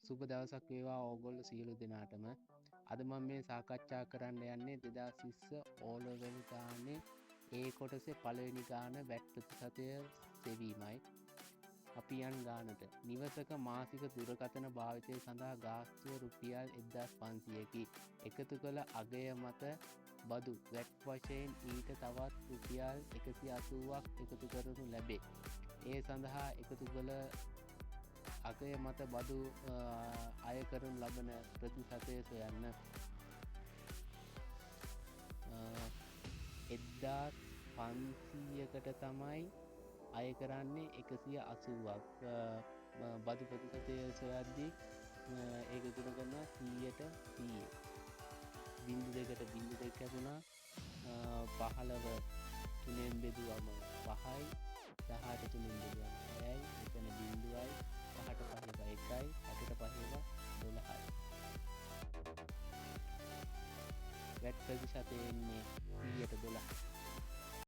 සුබ දවසක් වේවා ඕගොල්ලෝ සියලු දෙනාටම. අද මම මේ සාකච්ඡා කරන්න යන්නේ 2020 ඕ ලෙවල් ගානේ ඒ කොටසේ පළවෙනි ගාන වැට් ප්‍රතිශතය සෙවීමයි. අපි යන් ගානට. නිවසක මාසික දුරකථන භාවිතය සඳහා ගාස්තුව රුපියල් 1500කි. එකතු කළ අගය මත බදු වැට් වශයෙන් ඊට තවත් රුපියල් 180ක් එකතු කරනු ලැබේ. ඒ සඳහා එකතු කළ අගය මත බදු අය කරනු ලබන ප්‍රතිශතය සොයන්න. 1500කට තමයි අය කරන්නේ 180ක්. බදු ප්‍රතිශතය සොයද්දී ඒක ගුණ කරනවා 100ට 100. බිංදු දෙකට බිංදු දෙක ඇතුණා. 15 තුනෙන් බෙදුවම 5යි, 18 තුනෙන් බෙදුවම 6යි, එතන බිංදුවයි, 5ට 5 1යි, 8ට 5 12යි. වැට් ප්‍රතිශතය එන්නේ 100ට 12.